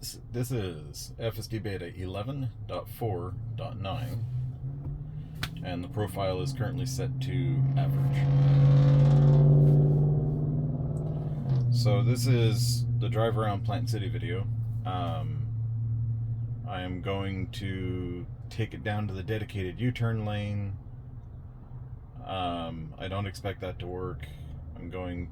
This is FSD Beta 11.4.9, and the profile is currently set to average. So this is the drive around Plant City video. I am going to take it down to the dedicated U-turn lane. I don't expect that to work. I think I'm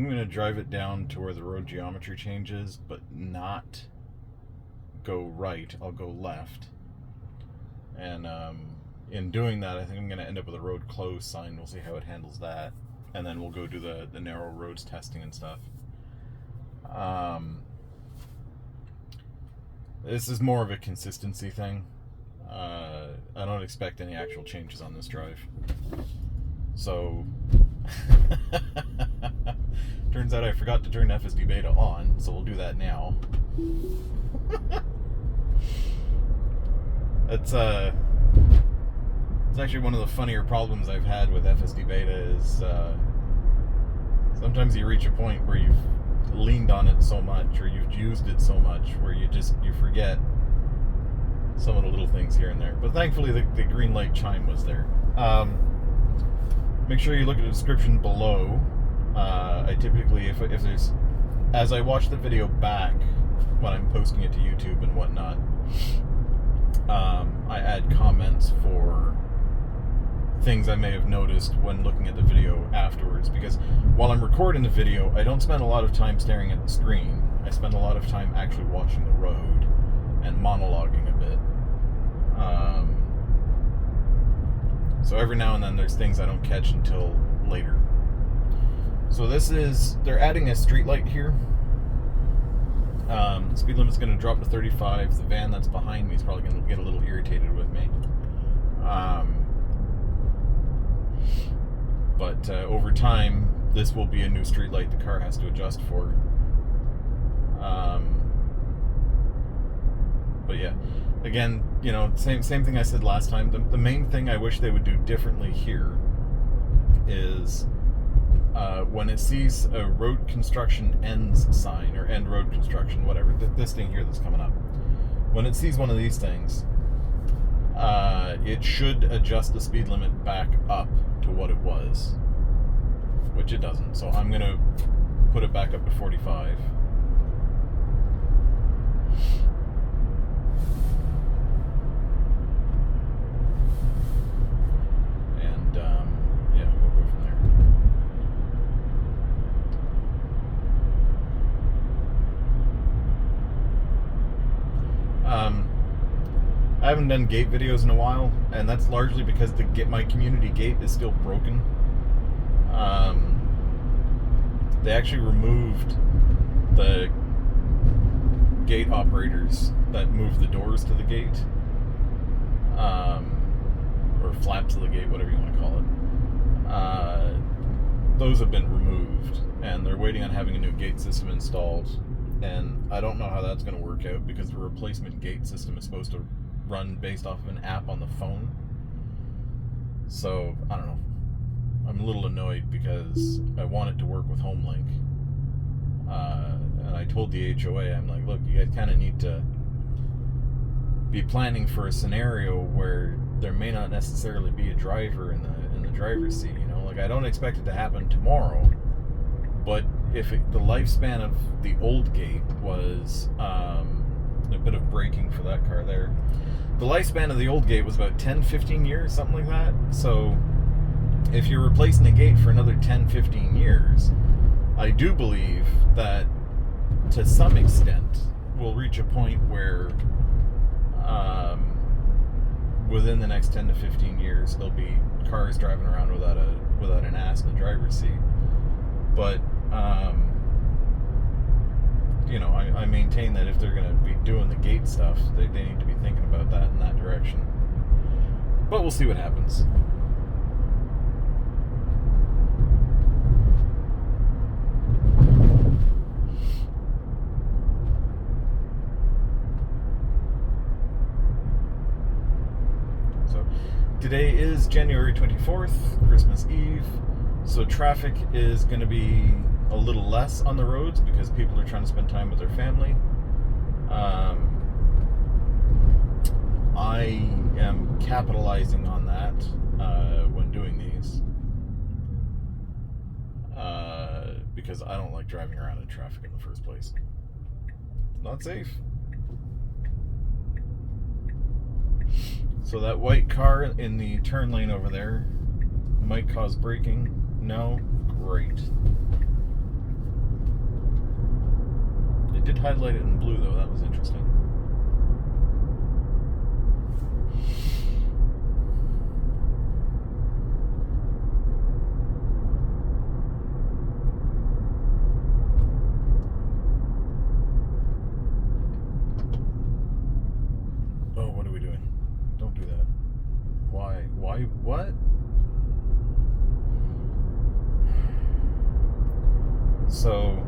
going to drive it down to where the road geometry changes, but not go right. I'll go left. And in doing that, I think I'm going to end up with a road closed sign. We'll see how it handles that. And then we'll go do the narrow roads testing and stuff. This is more of a consistency thing. I don't expect any actual changes on this drive. So, turns out I forgot to turn FSD Beta on, so we'll do that now. It's actually one of the funnier problems I've had with FSD Beta is sometimes you reach a point where you've leaned on it so much, or you've used it so much, where you forget some of the little things here and there. But thankfully the green light chime was there. Make sure you look at the description below. I typically, if there's, as I watch the video back when I'm posting it to YouTube and whatnot, I add comments for things I may have noticed when looking at the video afterwards, because while I'm recording the video, I don't spend a lot of time staring at the screen. I spend a lot of time actually watching the road and monologuing a bit. So every now and then there's things I don't catch until later. So they're adding a street light here. The speed limit's going to drop to 35. The van that's behind me is probably going to get a little irritated with me. But over time, this will be a new street light the car has to adjust for. But yeah, again, same thing I said last time. The main thing I wish they would do differently here is when it sees a road construction ends sign, or end road construction, whatever, this thing here that's coming up, when it sees one of these things, it should adjust the speed limit back up to what it was, which it doesn't. So I'm going to put it back up to 45. And yeah, we'll go from there. I haven't done gate videos in a while, and that's largely because my community gate is still broken. They actually removed the gate operators that move the doors to the gate, or flaps of the gate, whatever you want to call it. Those have been removed, and they're waiting on having a new gate system installed. And I don't know how that's going to work out, because the replacement gate system is supposed to run based off of an app on the phone. So, I don't know. I'm a little annoyed because I want it to work with HomeLink. And I told the HOA, I'm like, look, you guys kind of need to be planning for a scenario where there may not necessarily be a driver in the driver's seat. Like, I don't expect it to happen tomorrow, but if the lifespan of the old gate was a bit of braking for that car there. The lifespan of the old gate was about 10-15 years, something like that. So if you're replacing the gate for another 10-15 years, I do believe that to some extent we'll reach a point where within the next 10 to 15 years there'll be cars driving around without an ass in the driver's seat. But I maintain that if they're going to be doing the gate stuff, they need to be thinking about that in that direction. But we'll see what happens. So today is January 24th, Christmas Eve. So traffic is going to be a little less on the roads because people are trying to spend time with their family. I am capitalizing on that when doing these because I don't like driving around in traffic in the first place. It's not safe. So that white car in the turn lane over there might cause braking. No? Great. It did highlight it in blue though, that was interesting. Oh, what are we doing? Don't do that. Why? What? So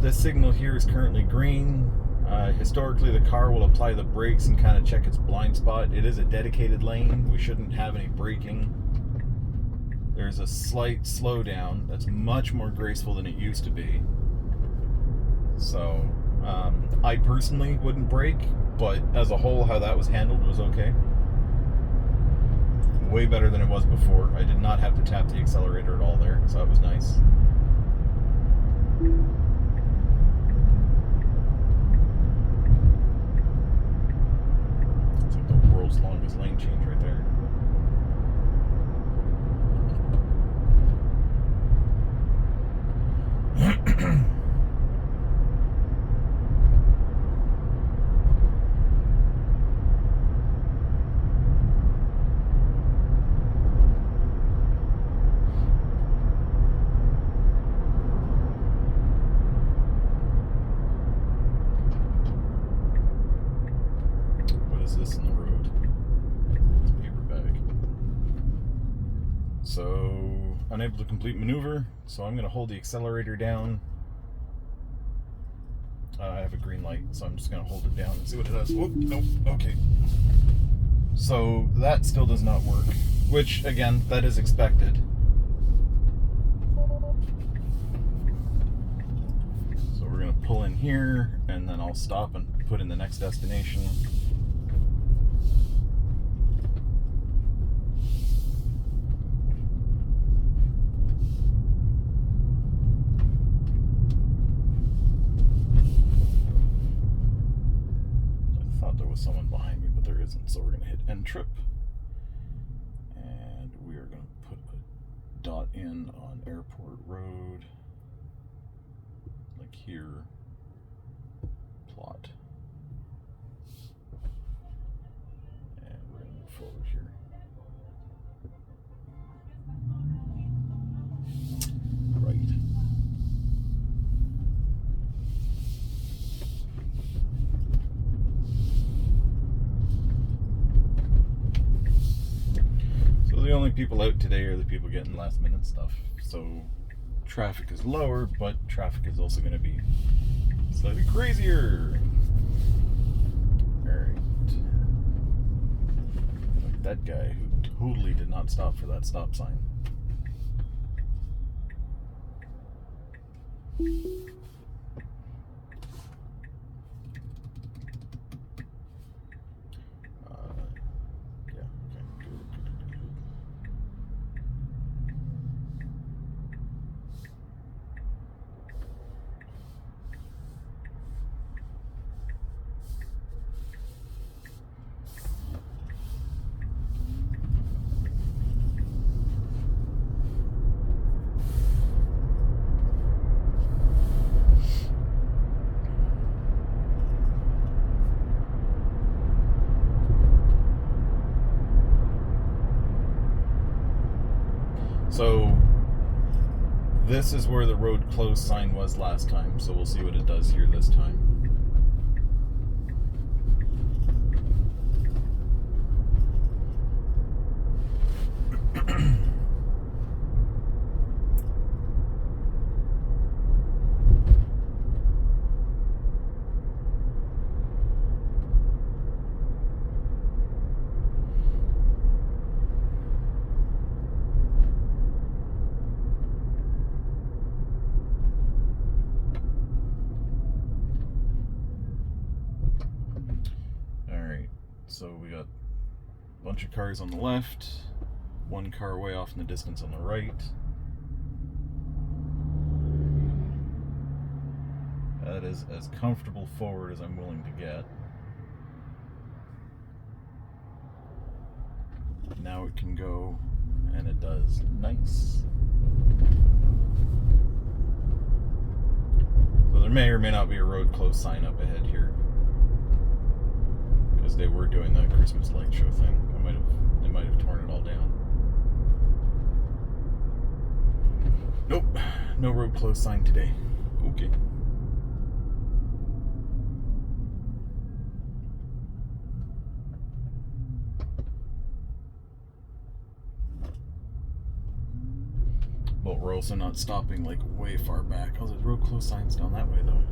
the signal here is currently green. Historically, the car will apply the brakes and kind of check its blind spot. It is a dedicated lane. We shouldn't have any braking. There's a slight slowdown that's much more graceful than it used to be. So I personally wouldn't brake, but as a whole, how that was handled was okay. Way better than it was before. I did not have to tap the accelerator at all there, so that was nice. It's like the world's longest lane change right there. This in the road. It's a paper bag. So, unable to complete maneuver, so I'm going to hold the accelerator down. I have a green light, so I'm just going to hold it down and see what it does. Whoop, nope, okay. So, that still does not work, which, again, that is expected. So we're going to pull in here, and then I'll stop and put in the next destination. Someone behind me, but there isn't, so we're going to hit end trip, and we are going to put a dot in on Airport Road, like here, plot, and we're going to move forward here. Right. The only people out today are the people getting last minute stuff, so traffic is lower, but traffic is also going to be slightly crazier. Alright. Like that guy who totally did not stop for that stop sign. So this is where the road closed sign was last time, so we'll see what it does here this time. So we got a bunch of cars on the left, one car way off in the distance on the right. That is as comfortable forward as I'm willing to get. Now it can go, and it does. Nice. So there may or may not be a road close sign up ahead here, because they were doing that Christmas light show thing. They might have torn it all down. Nope, no road close sign today. Okay. But we're also not stopping like way far back. Oh, there's road close signs down that way though.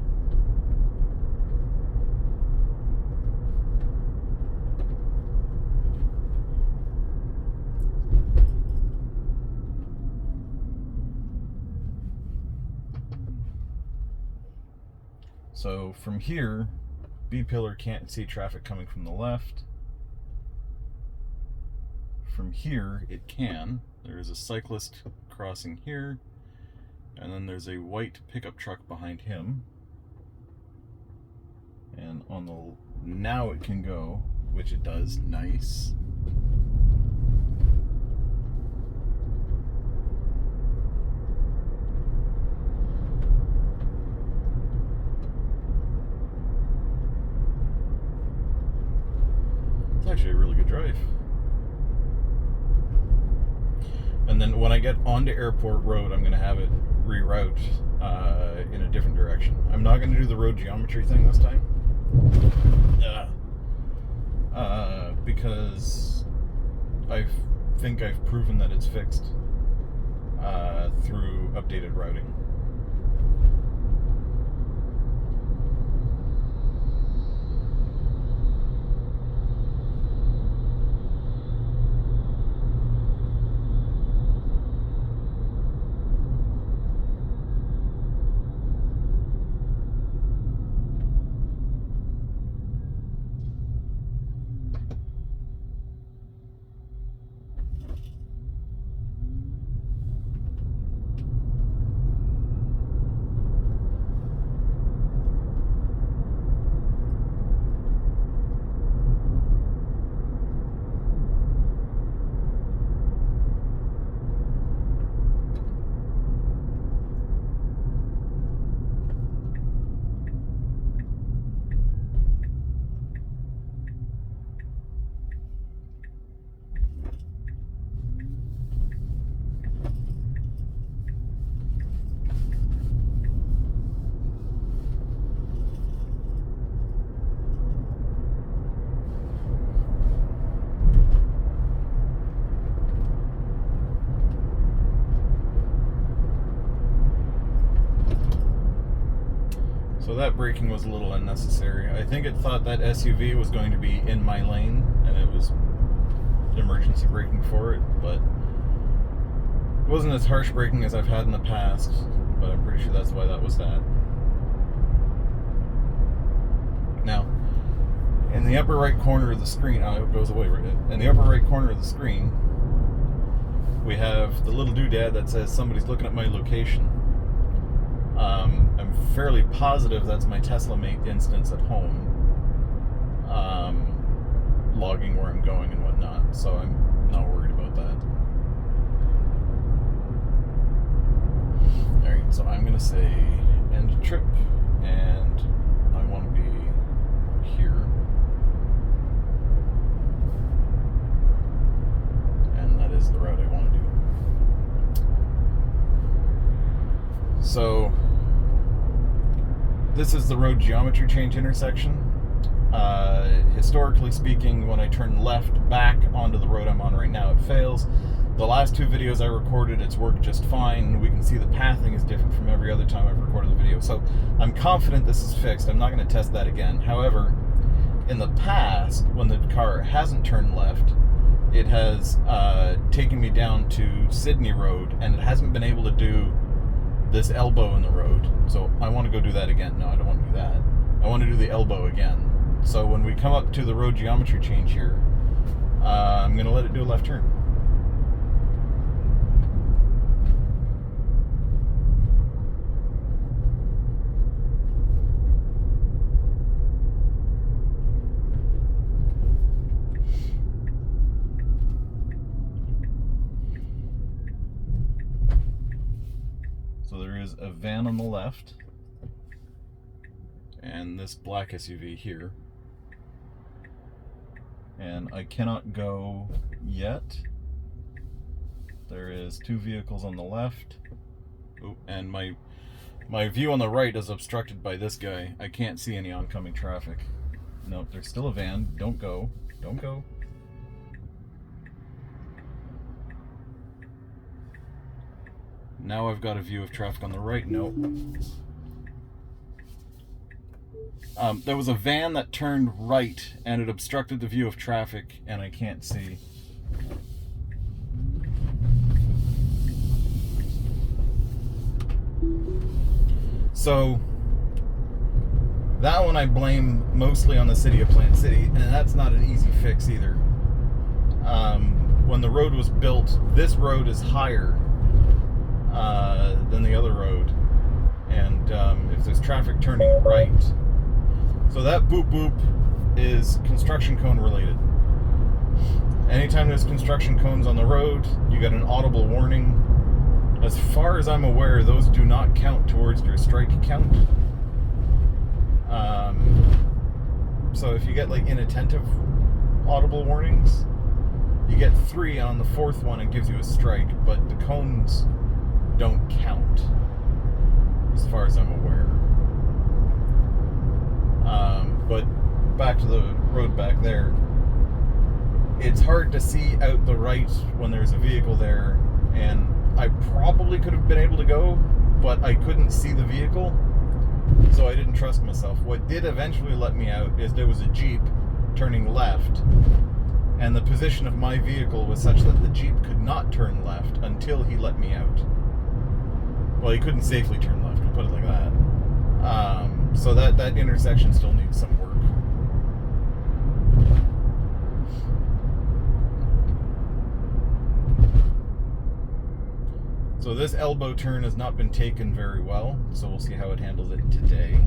So from here, B pillar can't see traffic coming from the left. From here, it can. There is a cyclist crossing here, and then there's a white pickup truck behind him. And on the now it can go, which it does. Nice. It's actually a really good drive. And then when I get onto Airport Road, I'm going to have it reroute in a different direction. I'm not going to do the road geometry thing this time. Because I think I've proven that it's fixed through updated routing. So that braking was a little unnecessary. I think it thought that SUV was going to be in my lane, and it was emergency braking for it, but it wasn't as harsh braking as I've had in the past, but I'm pretty sure that's why that was that. Now, in the upper right corner of the screen, it goes away right now. In the upper right corner of the screen, we have the little doodad that says somebody's looking at my location. I'm fairly positive that's my Tesla Mate instance at home, logging where I'm going and whatnot, so I'm not worried about that. Alright, so I'm going to say end trip, and I want to be here. And that is the route I want to do. So this is the road geometry change intersection. Historically speaking, when I turn left back onto the road I'm on right now, it fails. The last two videos I recorded, it's worked just fine. We can see the pathing is different from every other time I've recorded the video. So I'm confident this is fixed. I'm not going to test that again. However, in the past, when the car hasn't turned left, it has taken me down to Sydney Road, and it hasn't been able to do this elbow in the road. So I want to go do that again. No, I don't want to do that. I want to do the elbow again. So when we come up to the road geometry change here, I'm going to let it do a left turn. So there is a van on the left and this black SUV here. And I cannot go yet. There is 2 vehicles on the left. Ooh, and my view on the right is obstructed by this guy. I can't see any oncoming traffic. Nope, there's still a van. Don't go. Don't go. Now I've got a view of traffic on the right. Nope. There was a van that turned right and it obstructed the view of traffic and I can't see. So that one I blame mostly on the city of Plant City, and that's not an easy fix either. When the road was built, this road is higher than the other road, and if there's traffic turning right, so that boop boop is construction cone related. Anytime there's construction cones on the road, you get an audible warning. As far as I'm aware, those do not count towards your strike count. So if you get like inattentive audible warnings, you get 3, and on the 4th one it gives you a strike, but the cones don't count, as far as I'm aware. But back to the road back there, it's hard to see out the right when there's a vehicle there, and I probably could have been able to go, but I couldn't see the vehicle, so I didn't trust myself. What did eventually let me out is there was a Jeep turning left, and the position of my vehicle was such that the Jeep could not turn left until he let me out. Well, he couldn't safely turn left, we'll put it like that. So that intersection still needs some work. So this elbow turn has not been taken very well, so we'll see how it handles it today.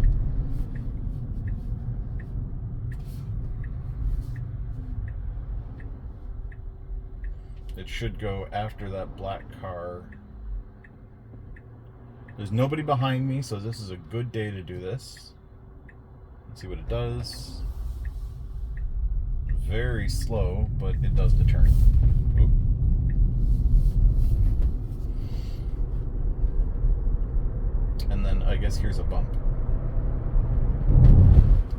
It should go after that black car. There's nobody behind me, so this is a good day to do this. Let's see what it does. Very slow, but it does the turn. Oop. And then I guess here's a bump.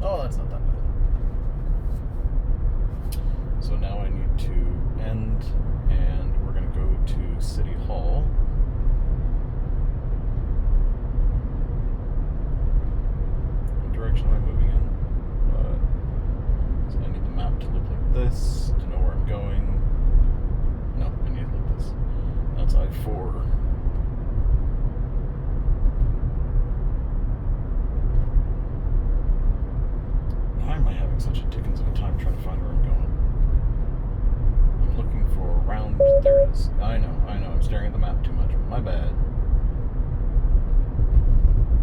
Oh, that's not that bad. So now I need to end, and we're going to go to City Hall. What direction am I moving in? So I need the map to look like this to know where I'm going. No, I need it like this. That's I-4. Why am I having such a dickens of a time trying to find where I'm going? I'm looking for around. There it is. I know. I'm staring at the map too much. My bad.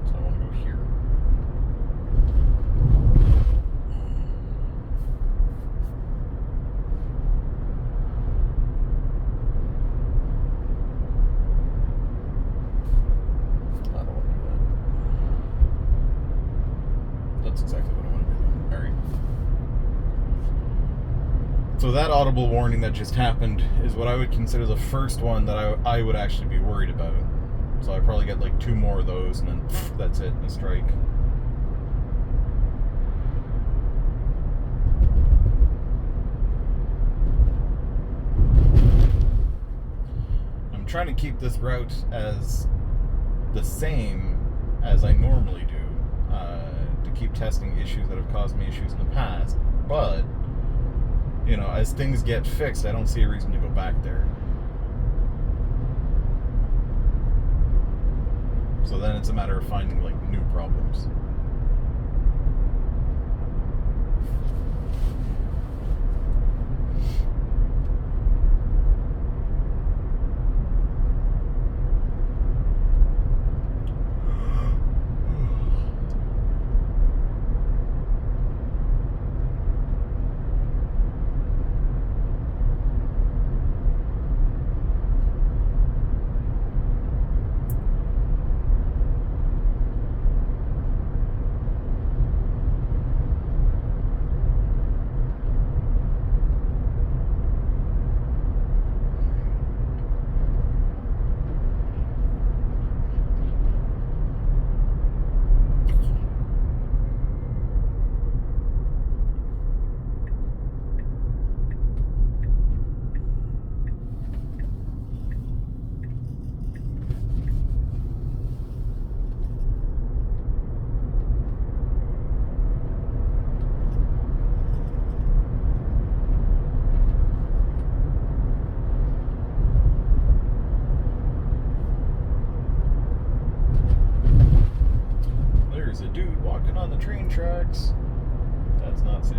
So I want to go here. I don't want to do that. That's exactly what I want to do. Alright. So that audible warning that just happened is what I would consider the first one that I would actually be worried about. So I probably get like 2 more of those, and then that's it, a strike. I'm trying to keep this route as the same as I normally do, to keep testing issues that have caused me issues in the past, but you know, as things get fixed, I don't see a reason to go back there. So then it's a matter of finding like new problems. dude walking on the train tracks. That's not safe.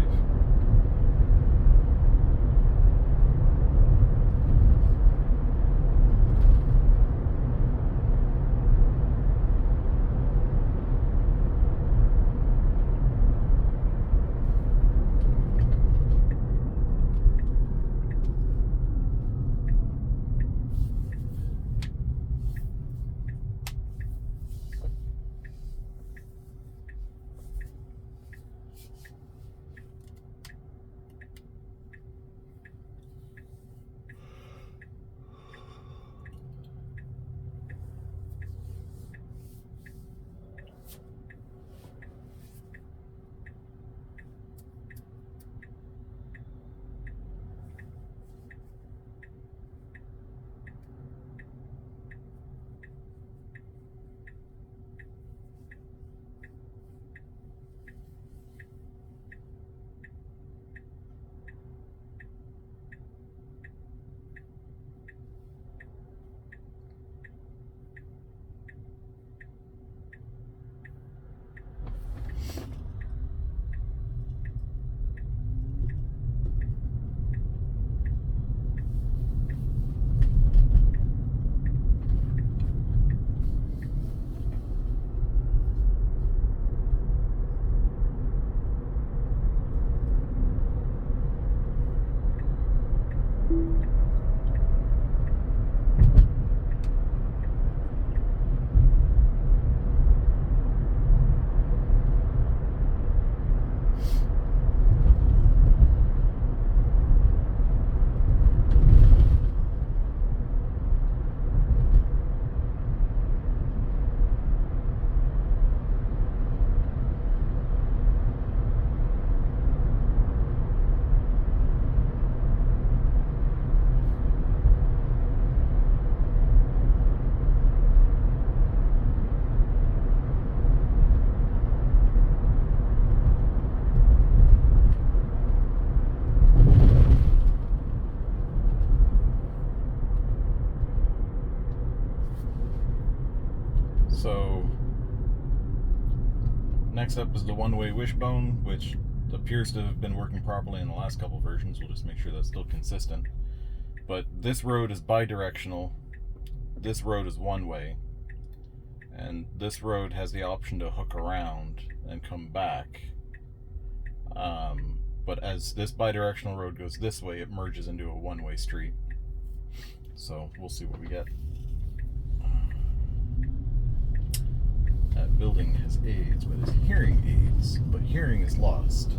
So, next up is the one-way wishbone, which appears to have been working properly in the last couple versions. We'll just make sure that's still consistent. But this road is bidirectional, this road is one-way, and this road has the option to hook around and come back. But as this bidirectional road goes this way, it merges into a one-way street. So we'll see what we get. That building has aids, but it's hearing aids, but hearing is lost.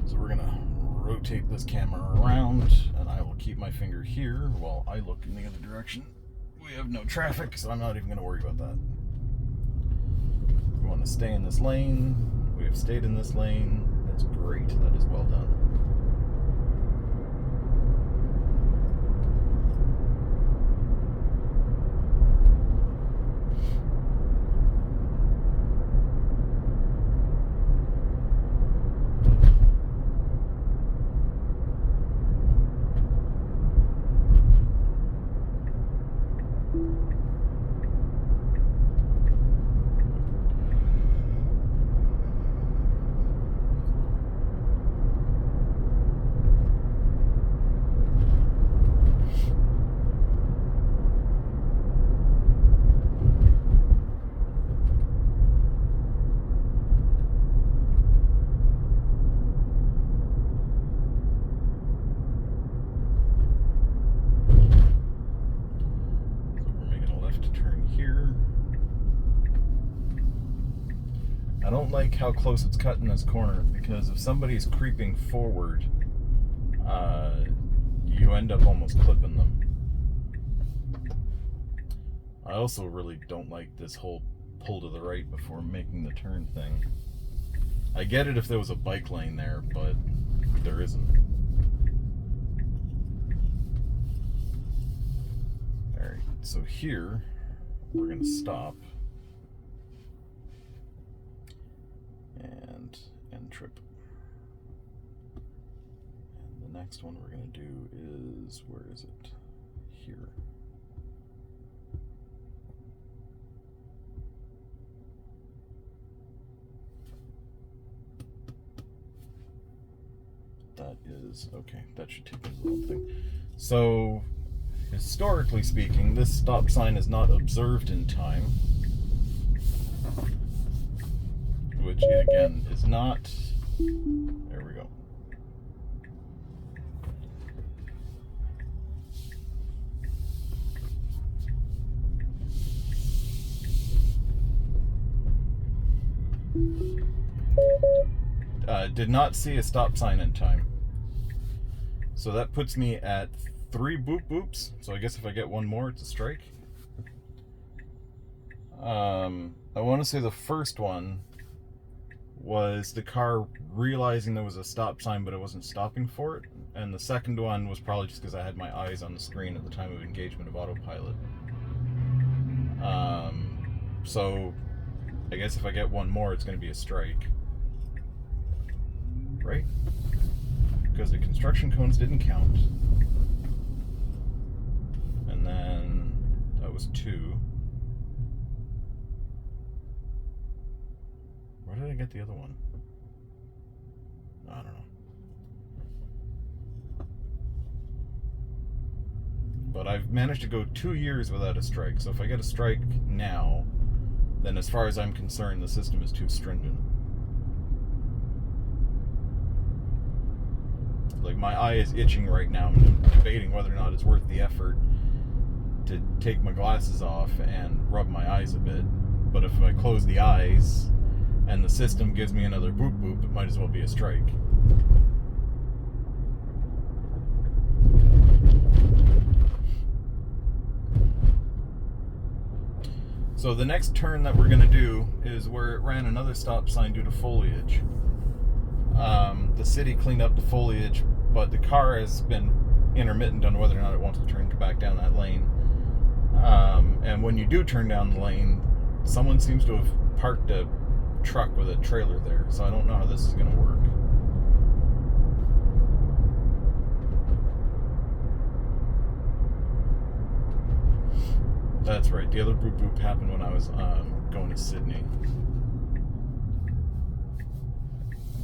So we're gonna rotate this camera around, and I will keep my finger here while I look in the other direction. We have no traffic, so I'm not even gonna worry about that. We want to stay in this lane. We have stayed in this lane. That's great. That is well done. I don't like how close it's cut in this corner, because if somebody's creeping forward, you end up almost clipping them. I also really don't like this whole pull to the right before making the turn thing. I get it if there was a bike lane there, but there isn't. Alright, so here we're going to stop and end trip. next one we're going to do is, where is it? Here. That is, okay, that should take me to the wrong thing. So, historically speaking, this stop sign is not observed in time. Which, again, is not... There we go. Did not see a stop sign in time. So that puts me at 3 boop boops. So I guess if I get one more, it's a strike. I want to say the first one was the car realizing there was a stop sign, but it wasn't stopping for it. And the second one was probably just because I had my eyes on the screen at the time of engagement of autopilot. So I guess if I get one more, it's going to be a strike. Right? Because the construction cones didn't count. And then that was 2. Where did I get the other one? I don't know. But I've managed to go 2 years without a strike. So if I get a strike now, then as far as I'm concerned, the system is too stringent. Like, my eye is itching right now. I'm debating whether or not it's worth the effort to take my glasses off and rub my eyes a bit. But if I close the eyes and the system gives me another boop boop, it might as well be a strike. So the next turn that we're going to do is where it ran another stop sign due to foliage. The city cleaned up the foliage, but the car has been intermittent on whether or not it wants to turn back down that lane. And when you do turn down the lane, someone seems to have parked a truck with a trailer there, so I don't know how this is going to work. That's right, the other boop boop happened when I was going to Sydney.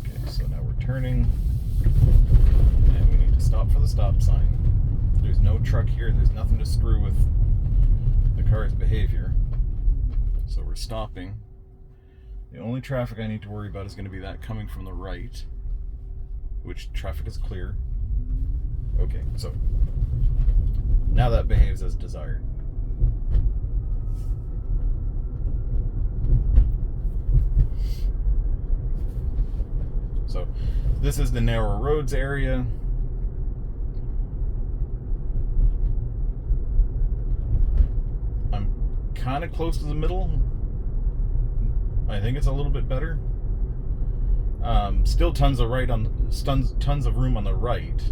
Okay, so now we're turning, and we need to stop for the stop sign. There's no truck here, there's nothing to screw with the car's behavior. So we're stopping. The only traffic I need to worry about is going to be that coming from the right, which traffic is clear. Okay, so now that behaves as desired. So this is the narrow roads area. I'm kind of close to the middle. I think it's a little bit better. Still tons of room on the right.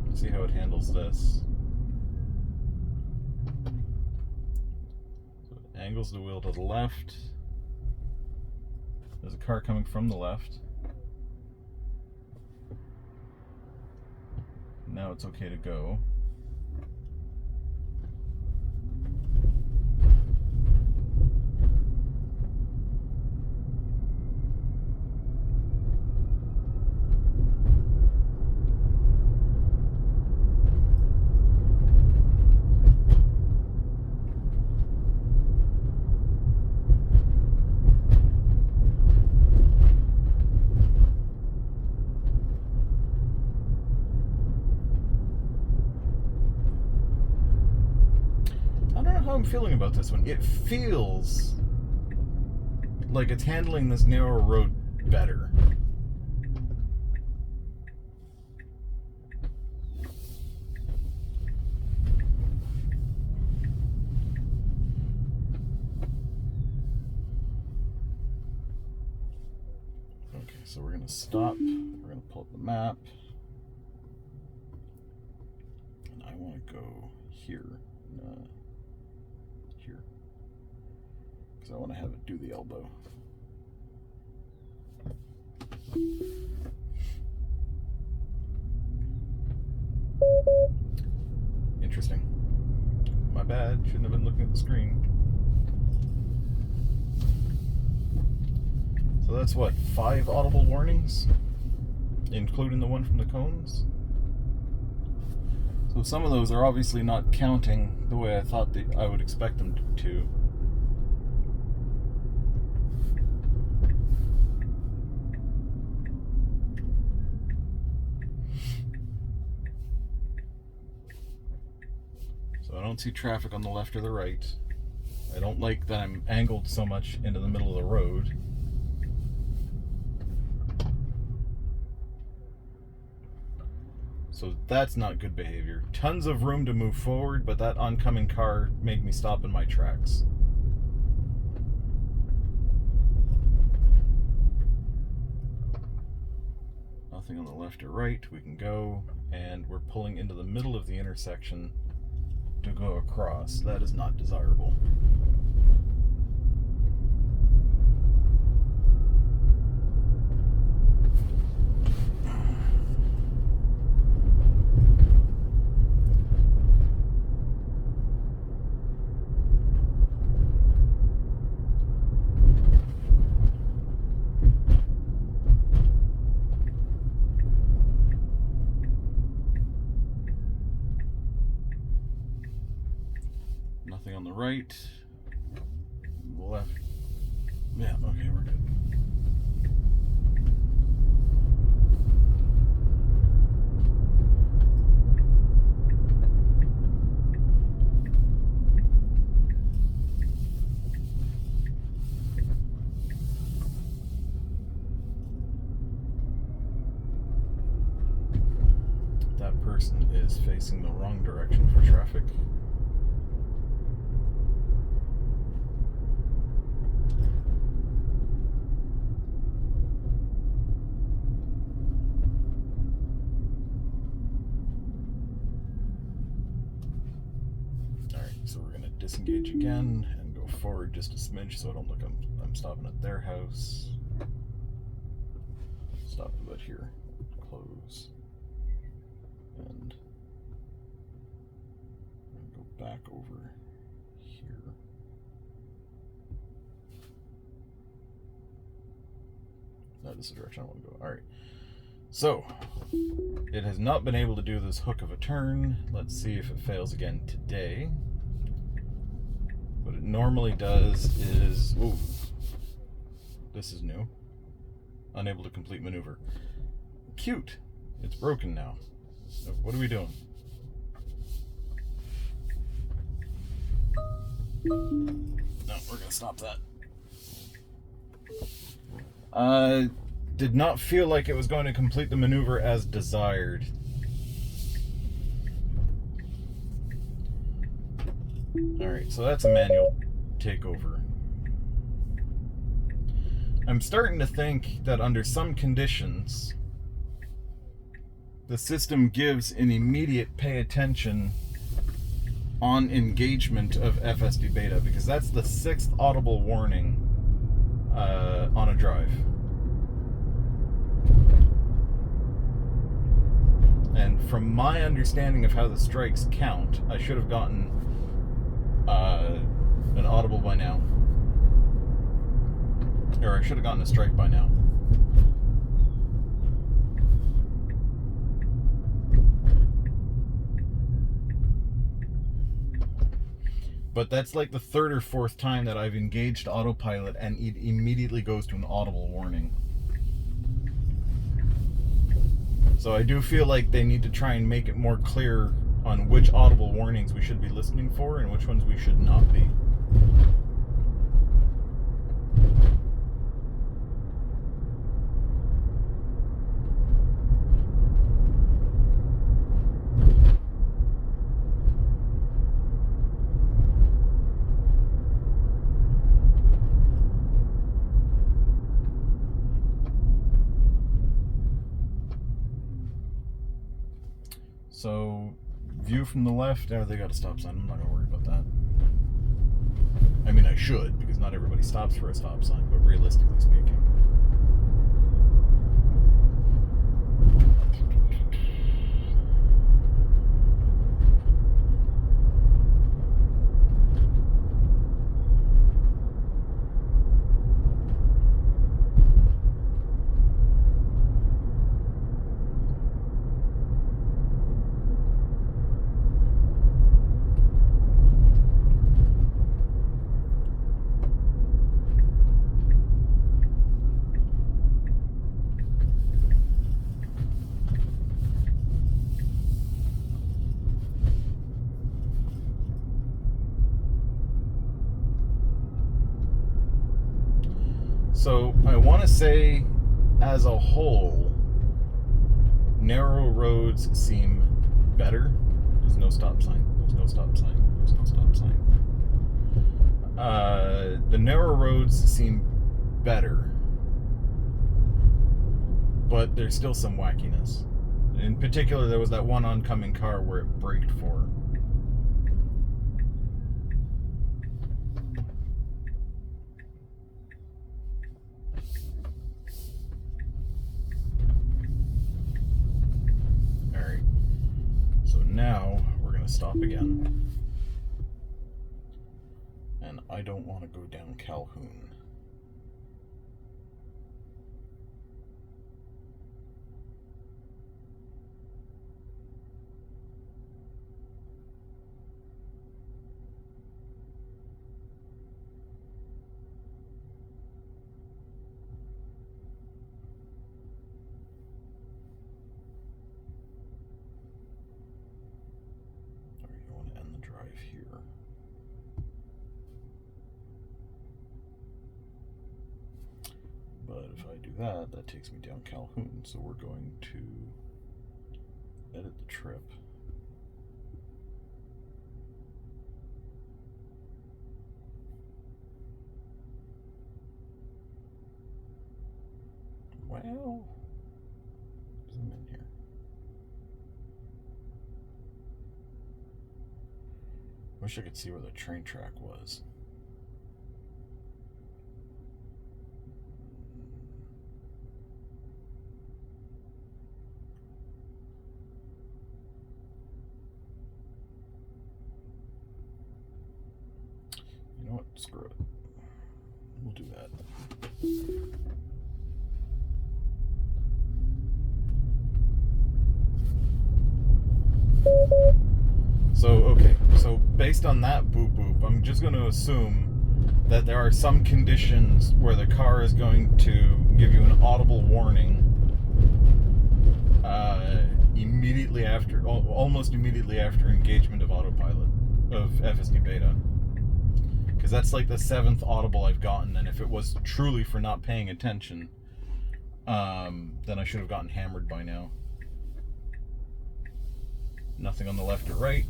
Let's see how it handles this. So it angles the wheel to the left. There's a car coming from the left. Now it's okay to go. I'm feeling about this one. It feels like it's handling this narrow road better. Okay, so we're going to stop. We're going to pull up the map. And I want to go here. Here. Because I want to have it do the elbow. looking at the screen. So that's what, 5 audible warnings? Including the one from the cones? So some of those are obviously not counting the way I thought I would expect them to. So I don't see traffic on the left or the right. I don't like that I'm angled so much into the middle of the road. So that's not good behavior. Tons of room to move forward, but that oncoming car made me stop in my tracks. Nothing on the left or right. We can go, and we're pulling into the middle of the intersection to go across. That is not desirable. Nothing on the right, left. Yeah, okay, we're good. That person is facing the wrong direction for traffic. So we're going to disengage again and go forward just a smidge so I don't look I'm stopping at their house. Stop about here. Close. And go back over here. No, this is the direction I want to go. Alright. So, it has not been able to do this hook of a turn. Let's see if it fails again today. What it normally does is, ooh, this is new. Unable to complete maneuver. Cute. It's broken now. So what are we doing? No, we're gonna stop that. Did not feel like it was going to complete the maneuver as desired. Alright, so that's a manual takeover. I'm starting to think that under some conditions, the system gives an immediate pay attention on engagement of FSD Beta, because that's the 6th audible warning on a drive. And from my understanding of how the strikes count, I should have gotten an audible by now. Or I should have gotten a strike by now. But that's like the 3rd or 4th time that I've engaged autopilot and it immediately goes to an audible warning. So I do feel like they need to try and make it more clear on which audible warnings we should be listening for and which ones we should not be. So, view from the left, they got a stop sign. I'm not going to worry about that. I mean, I should, because not everybody stops for a stop sign, but realistically speaking. So I want to say, as a whole, narrow roads seem better. There's no stop sign. There's no stop sign. There's no stop sign. The narrow roads seem better, but there's still some wackiness. In particular, there was that one oncoming car where it braked for. Alright. So now we're going to stop again. And I don't want to go down Calhoun. Here. But if I do that, that takes me down Calhoun. So we're going to edit the trip. Well, zoom in here. Wish I could see where the train track was. You know what? Screw it. We'll do that. So, okay, so based on that boop boop, I'm just going to assume that there are some conditions where the car is going to give you an audible warning immediately after, almost immediately after engagement of autopilot, of FSD Beta. Because that's like the 7th audible I've gotten, and if it was truly for not paying attention, then I should have gotten hammered by now. Nothing on the left or right.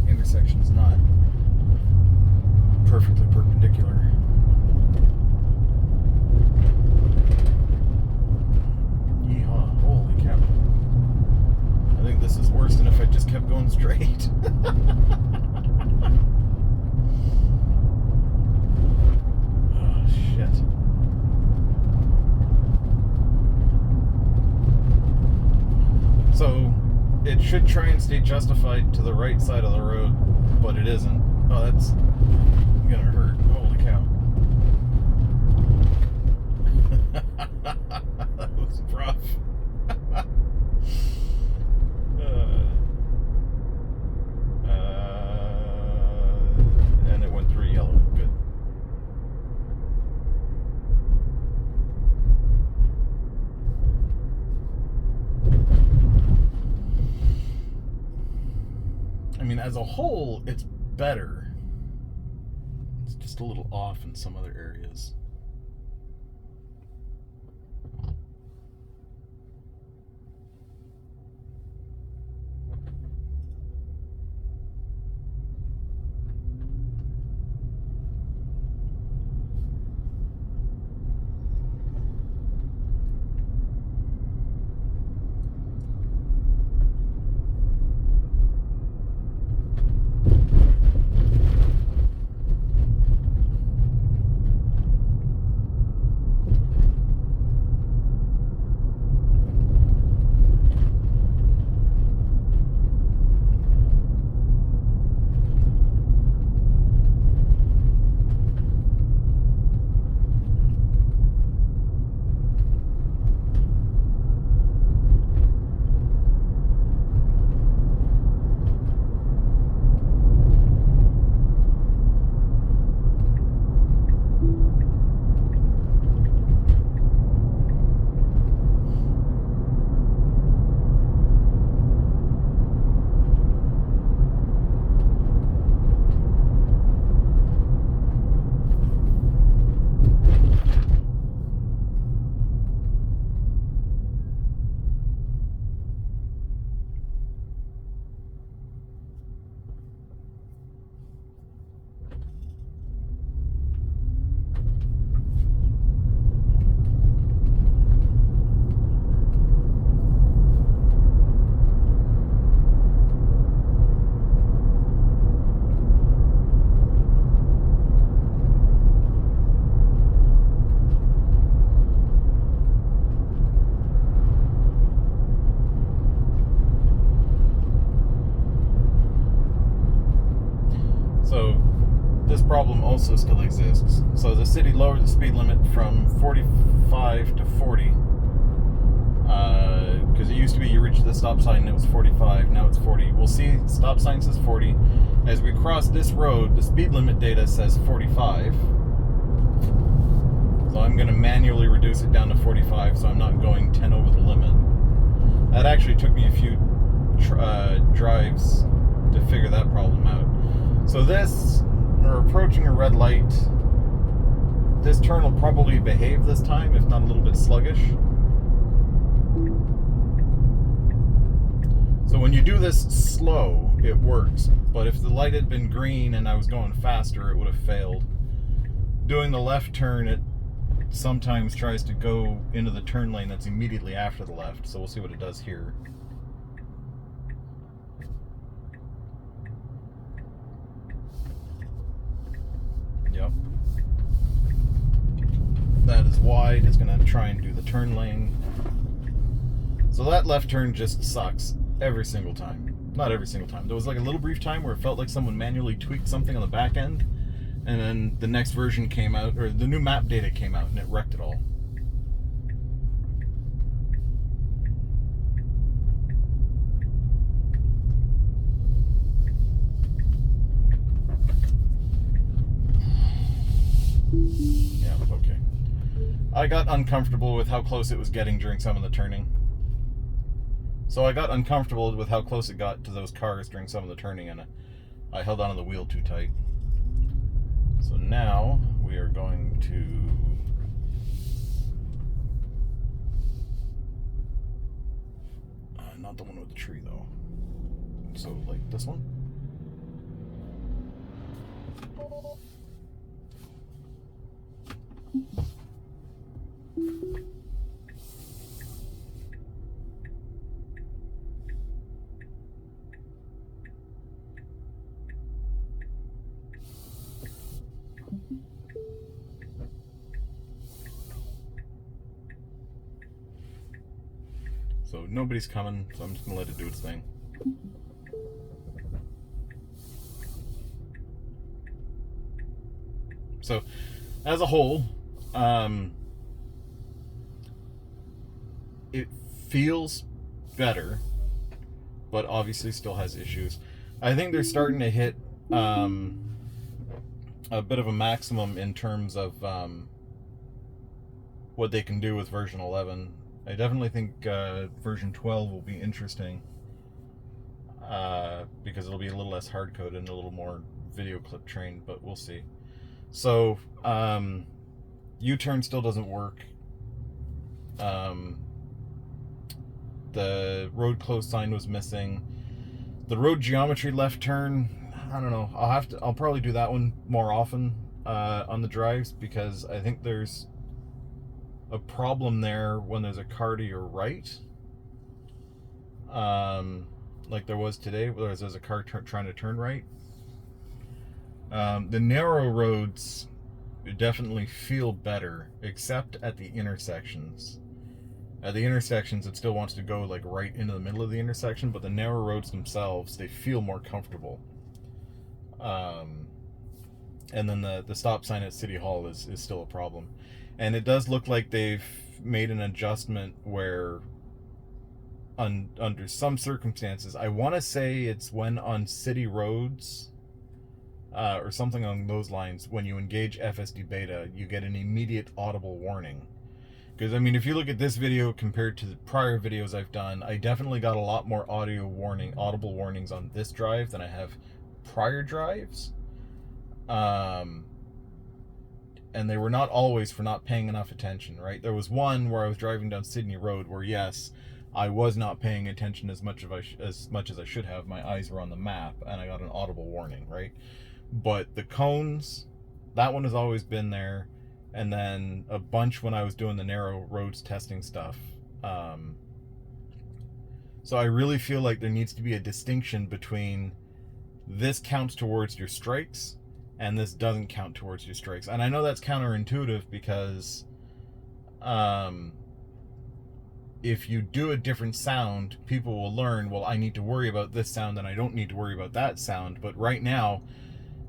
Intersection's not perfectly perpendicular. Yeehaw, holy cow. I think this is worse than if I just kept going straight. Oh, shit. So, it should try and stay justified to the right side of the road, but it isn't. Oh, that's gonna hurt. Holy cow. That was rough. And it went through yellow. Good. I mean, as a whole, it's better. It's just a little off in some other areas. problem also still exists. So the city lowered the speed limit from 45 to 40. Because it used to be you reach the stop sign and it was 45, now it's 40. We'll see stop sign says 40. As we cross this road, the speed limit data says 45. So I'm going to manually reduce it down to 45 so I'm not going 10 over the limit. That actually took me a few drives to figure that problem out. So this, we're approaching a red light. This turn will probably behave this time, if not a little bit sluggish. So when you do this slow, it works. But if the light had been green and I was going faster, it would have failed. Doing the left turn, it sometimes tries to go into the turn lane that's immediately after the left. So we'll see what it does here. Yep. That is wide. It's going to try and do the turn lane. So that left turn just sucks every single time. Not every single time. There was like a little brief time where it felt like someone manually tweaked something on the back end, and then the next version came out, or the new map data came out, and it wrecked it all. Yeah, okay. I got uncomfortable with how close it was getting during some of the turning. So I got uncomfortable with how close it got to those cars during some of the turning, and I held onto the wheel too tight. So now we are going to not the one with the tree though. So like this one. So nobody's coming, so I'm just gonna let it do its thing. So, as a whole, it feels better, but obviously still has issues. I think they're starting to hit a bit of a maximum in terms of what they can do with version 11. I definitely think version 12 will be interesting because it'll be a little less hard-coded and a little more video clip trained, but we'll see. So, U-turn still doesn't work. The road closed sign was missing. The road geometry left turn, I don't know. I'll probably do that one more often on the drives, because I think there's a problem there when there's a car to your right. Like there was today, where there's a car trying to turn right. The narrow roads definitely feel better, except at the intersections. At the intersections, it still wants to go like right into the middle of the intersection, but the narrow roads themselves, they feel more comfortable. And then the stop sign at City Hall is still a problem. And it does look like they've made an adjustment where under some circumstances, I want to say it's when on city roads or something along those lines, when you engage FSD Beta, you get an immediate audible warning. Because, I mean, if you look at this video compared to the prior videos I've done, I definitely got a lot more audible warnings on this drive than I have prior drives. And they were not always for not paying enough attention, right? There was one where I was driving down Sydney Road where, yes, I was not paying attention as much as I should have. My eyes were on the map, and I got an audible warning, right? But the cones, that one has always been there. And then a bunch when I was doing the narrow roads testing stuff. So I really feel like there needs to be a distinction between this counts towards your strikes and this doesn't count towards your strikes. And I know that's counterintuitive because if you do a different sound, people will learn, well, I need to worry about this sound and I don't need to worry about that sound. But right now,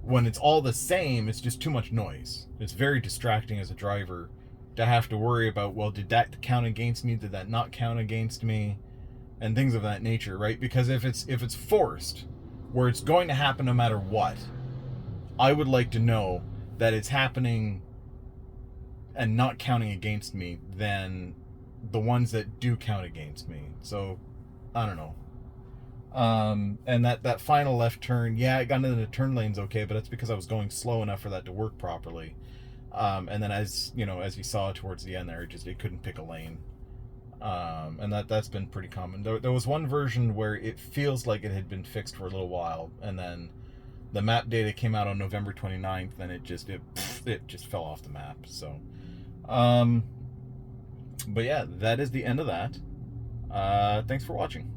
when it's all the same, it's just too much noise. It's very distracting as a driver to have to worry about, well, did that count against me? Did that not count against me? And things of that nature, right? Because if it's forced, where it's going to happen no matter what, I would like to know that it's happening and not counting against me than the ones that do count against me. So, I don't know. And that final left turn, yeah, I got into the turn lanes okay, but that's because I was going slow enough for that to work properly. And then as you saw towards the end there, it couldn't pick a lane. And that's been pretty common. There was one version where it feels like it had been fixed for a little while, and then the map data came out on November 29th, and it just fell off the map. So, but yeah, that is the end of that. Thanks for watching.